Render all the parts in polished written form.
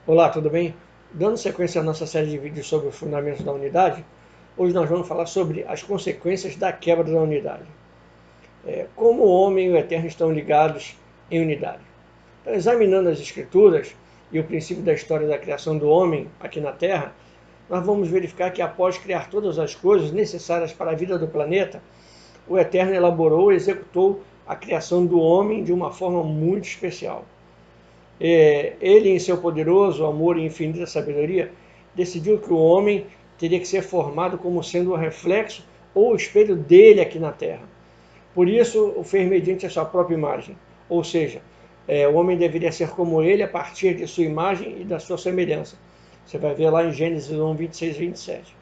Olá, tudo bem? Dando sequência à nossa série de vídeos sobre os fundamentos da unidade, hoje nós vamos falar sobre as consequências da quebra da unidade. Como o homem e o eterno estão ligados em unidade. Então, examinando as escrituras e o princípio da história da criação do homem aqui na Terra, nós vamos verificar que após criar todas as coisas necessárias para a vida do planeta, o Eterno elaborou e executou a criação do homem de uma forma muito especial. Ele, em seu poderoso amor e infinita sabedoria, decidiu que o homem teria que ser formado como sendo o reflexo ou o espelho dele aqui na Terra. Por isso, o fez mediante a sua própria imagem. Ou seja, o homem deveria ser como ele a partir de sua imagem e da sua semelhança. Você vai ver lá em Gênesis 1, 26 e 27.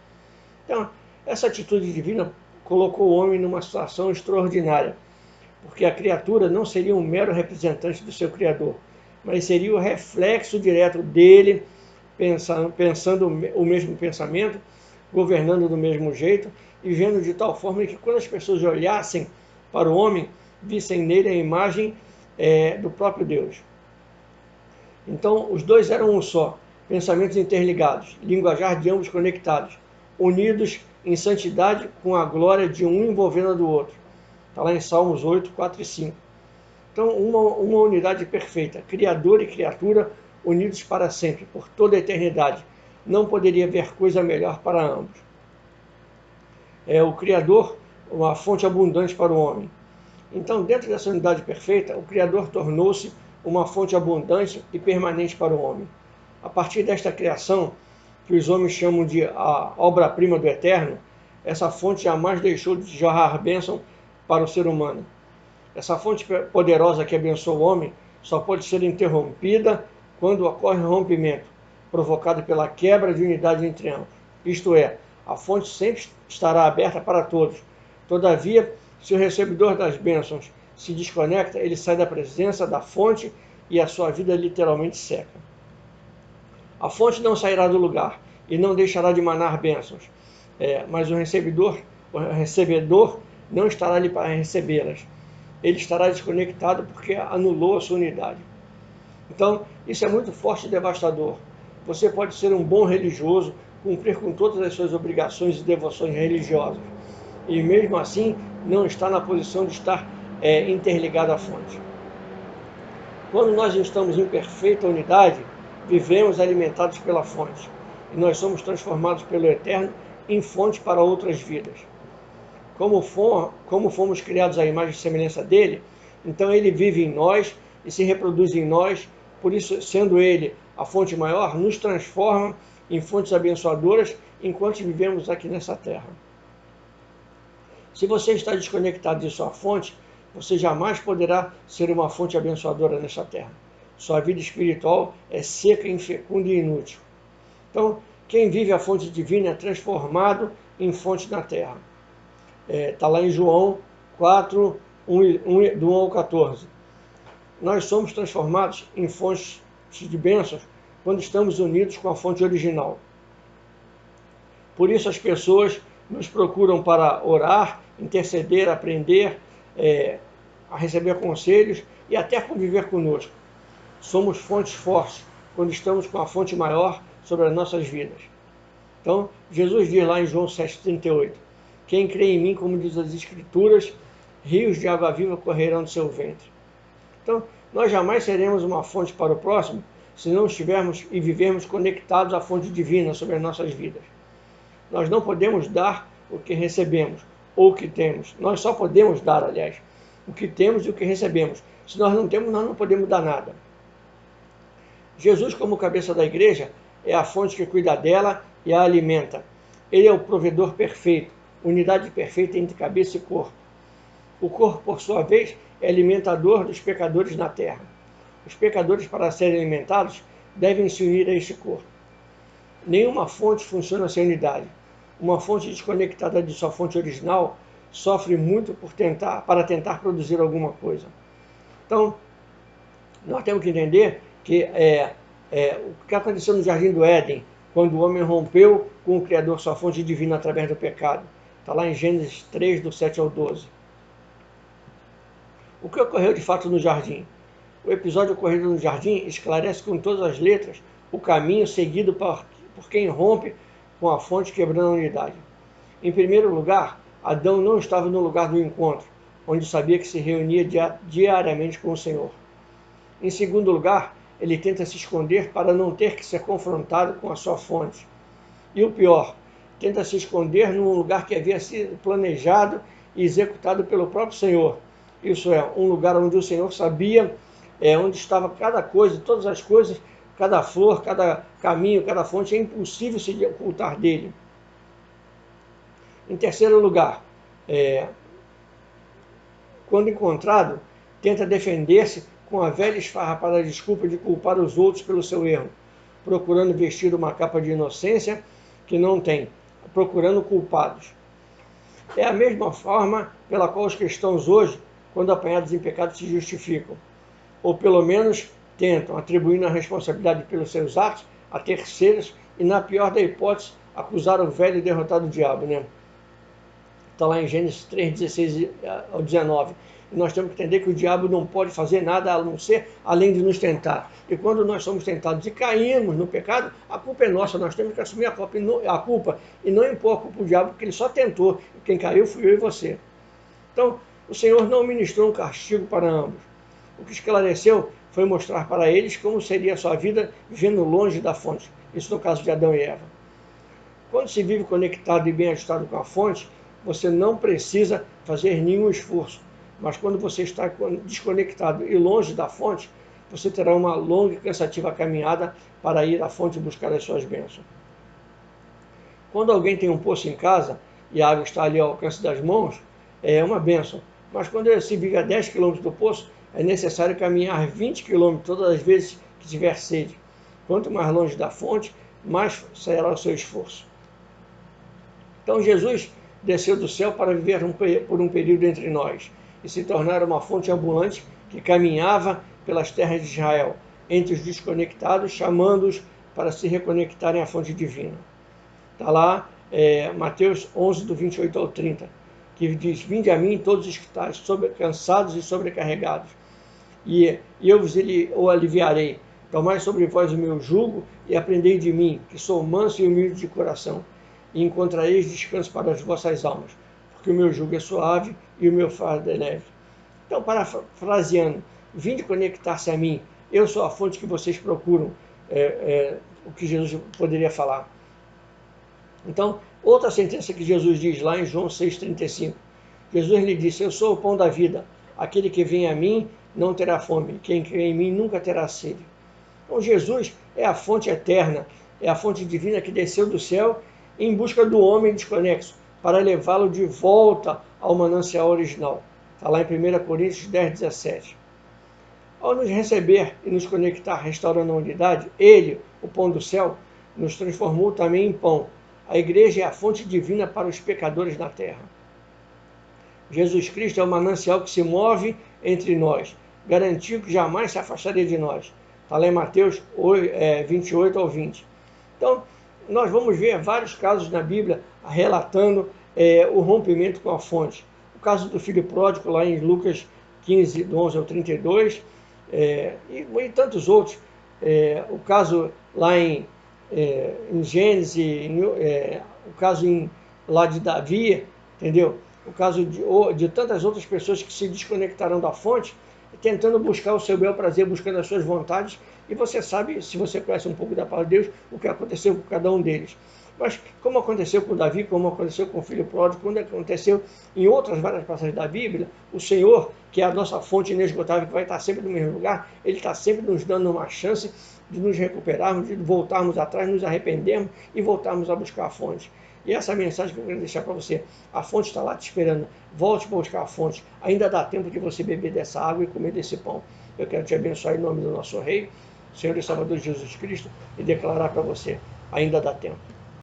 Então, essa atitude divina colocou o homem numa situação extraordinária, porque a criatura não seria um mero representante do seu Criador, mas seria o reflexo direto dele, pensando o mesmo pensamento, governando do mesmo jeito e vendo de tal forma que quando as pessoas olhassem para o homem, vissem nele a imagem do próprio Deus. Então, os dois eram um só, pensamentos interligados, linguajar de ambos conectados, unidos em santidade com a glória de um envolvendo a do outro. Está lá em Salmos 8, 4 e 5. Então, uma unidade perfeita, Criador e criatura unidos para sempre, por toda a eternidade. Não poderia haver coisa melhor para ambos. O Criador, uma fonte abundante para o homem. Então, dentro dessa unidade perfeita, o Criador tornou-se uma fonte abundante e permanente para o homem. A partir desta criação, que os homens chamam de a obra-prima do Eterno, essa fonte jamais deixou de jorrar bênção para o ser humano. Essa fonte poderosa que abençoa o homem só pode ser interrompida quando ocorre um rompimento, provocado pela quebra de unidade entre ambos. Isto é, a fonte sempre estará aberta para todos. Todavia, se o recebedor das bênçãos se desconecta, ele sai da presença da fonte e a sua vida literalmente seca. A fonte não sairá do lugar e não deixará de manar bênçãos, mas o recebedor não estará ali para recebê-las. Ele estará desconectado porque anulou a sua unidade. Então, isso é muito forte e devastador. Você pode ser um bom religioso, cumprir com todas as suas obrigações e devoções religiosas, e mesmo assim não está na posição de estar interligado à fonte. Quando nós estamos em perfeita unidade, vivemos alimentados pela fonte, e nós somos transformados pelo Eterno em fonte para outras vidas. Como fomos criados à imagem e semelhança dele, então ele vive em nós e se reproduz em nós, por isso, sendo ele a fonte maior, nos transforma em fontes abençoadoras enquanto vivemos aqui nessa terra. Se você está desconectado de sua fonte, você jamais poderá ser uma fonte abençoadora nessa terra. Sua vida espiritual é seca, infecunda e inútil. Então, quem vive a fonte divina é transformado em fonte na terra. Está lá em João 4, do 1 ao 14. Nós somos transformados em fontes de bênçãos quando estamos unidos com a fonte original. Por isso as pessoas nos procuram para orar, interceder, aprender, a receber conselhos e até conviver conosco. Somos fontes fortes quando estamos com a fonte maior sobre as nossas vidas. Então, Jesus diz lá em João 7,38, quem crê em mim, como diz as Escrituras, rios de água viva correrão do seu ventre. Então, nós jamais seremos uma fonte para o próximo se não estivermos e vivermos conectados à fonte divina sobre as nossas vidas. Nós não podemos dar o que recebemos ou o que temos. Nós só podemos dar, aliás, o que temos e o que recebemos. Se nós não temos, nós não podemos dar nada. Jesus, como cabeça da igreja, é a fonte que cuida dela e a alimenta. Ele é o provedor perfeito, unidade perfeita entre cabeça e corpo. O corpo, por sua vez, é alimentador dos pecadores na terra. Os pecadores, para serem alimentados, devem se unir a este corpo. Nenhuma fonte funciona sem unidade. Uma fonte desconectada de sua fonte original sofre muito para tentar produzir alguma coisa. Então, nós temos que entender que o que aconteceu no Jardim do Éden, quando o homem rompeu com o Criador, sua fonte divina, através do pecado. Está lá em Gênesis 3, do 7 ao 12. O que ocorreu de fato no jardim? O episódio ocorrido no jardim esclarece com todas as letras o caminho seguido por quem rompe com a fonte, quebrando a unidade. Em primeiro lugar, Adão não estava no lugar do encontro, onde sabia que se reunia diariamente com o Senhor. Em segundo lugar, ele tenta se esconder para não ter que ser confrontado com a sua fonte. E o pior, tenta se esconder num lugar que havia sido planejado e executado pelo próprio Senhor. Isso é, um lugar onde o Senhor sabia onde estava cada coisa, todas as coisas, cada flor, cada caminho, cada fonte. É impossível se ocultar dele. Em terceiro lugar, quando encontrado, tenta defender-se com a velha esfarrapada desculpa de culpar os outros pelo seu erro, procurando vestir uma capa de inocência que não tem, procurando culpados. É a mesma forma pela qual os cristãos hoje, quando apanhados em pecado, se justificam, ou pelo menos tentam, atribuindo a responsabilidade pelos seus atos a terceiros e, na pior da hipótese, acusar o velho e derrotado diabo, né? Está lá em Gênesis 3, 16 ao 19. E nós temos que entender que o diabo não pode fazer nada a não ser além de nos tentar. E quando nós somos tentados e caímos no pecado, a culpa é nossa, nós temos que assumir a culpa e não impor a culpa ao diabo, porque ele só tentou. Quem caiu fui eu e você. Então, o Senhor não ministrou um castigo para ambos. O que esclareceu foi mostrar para eles como seria a sua vida vivendo longe da fonte. Isso no caso de Adão e Eva. Quando se vive conectado e bem ajustado com a fonte, você não precisa fazer nenhum esforço. Mas quando você está desconectado e longe da fonte, você terá uma longa e cansativa caminhada para ir à fonte buscar as suas bênçãos. Quando alguém tem um poço em casa e a água está ali ao alcance das mãos, é uma bênção. Mas quando se vive a 10 km do poço, é necessário caminhar 20 km todas as vezes que tiver sede. Quanto mais longe da fonte, mais será o seu esforço. Então Jesus desceu do céu para viver por um período entre nós e se tornar uma fonte ambulante que caminhava pelas terras de Israel, entre os desconectados, chamando-os para se reconectarem à fonte divina. Está lá Mateus 11, do 28 ao 30, que diz: Vinde a mim todos os que estáis cansados e sobrecarregados, e eu vos aliviarei. Tomai sobre vós o meu jugo e aprendei de mim, que sou manso e humilde de coração, e encontrareis descanso para as vossas almas, porque o meu jugo é suave e o meu fardo é leve. Então, parafraseando, vinde conectar-se a mim, eu sou a fonte que vocês procuram, o que Jesus poderia falar. Então, outra sentença que Jesus diz lá em João 6,35, Jesus lhe disse: eu sou o pão da vida, aquele que vem a mim não terá fome, quem crê em mim nunca terá sede. Então, Jesus é a fonte eterna, é a fonte divina que desceu do céu em busca do homem desconexo, para levá-lo de volta ao manancial original. Está lá em 1 Coríntios 10, 17. Ao nos receber e nos conectar, restaurando a unidade, Ele, o pão do céu, nos transformou também em pão. A igreja é a fonte divina para os pecadores na terra. Jesus Cristo é o manancial que se move entre nós, garantiu que jamais se afastaria de nós. Está lá em Mateus 28 ao 20. Então, nós vamos ver vários casos na Bíblia relatando o rompimento com a fonte. O caso do filho pródigo, lá em Lucas 15, do 11 ao 32, e tantos outros. O caso lá em Gênesis, o caso lá de Davi, entendeu? O caso de tantas outras pessoas que se desconectaram da fonte, tentando buscar o seu bel prazer, buscando as suas vontades, e você sabe, se você conhece um pouco da palavra de Deus, o que aconteceu com cada um deles. Mas como aconteceu com Davi, como aconteceu com o filho pródigo, quando aconteceu em outras várias passagens da Bíblia, o Senhor, que é a nossa fonte inesgotável, que vai estar sempre no mesmo lugar, Ele está sempre nos dando uma chance de nos recuperarmos, de voltarmos atrás, nos arrependermos e voltarmos a buscar a fonte. E essa é a mensagem que eu quero deixar para você. A fonte está lá te esperando. Volte para buscar a fonte. Ainda dá tempo de você beber dessa água e comer desse pão. Eu quero te abençoar em nome do nosso Rei, Senhor e Salvador Jesus Cristo, e declarar para você: ainda dá tempo.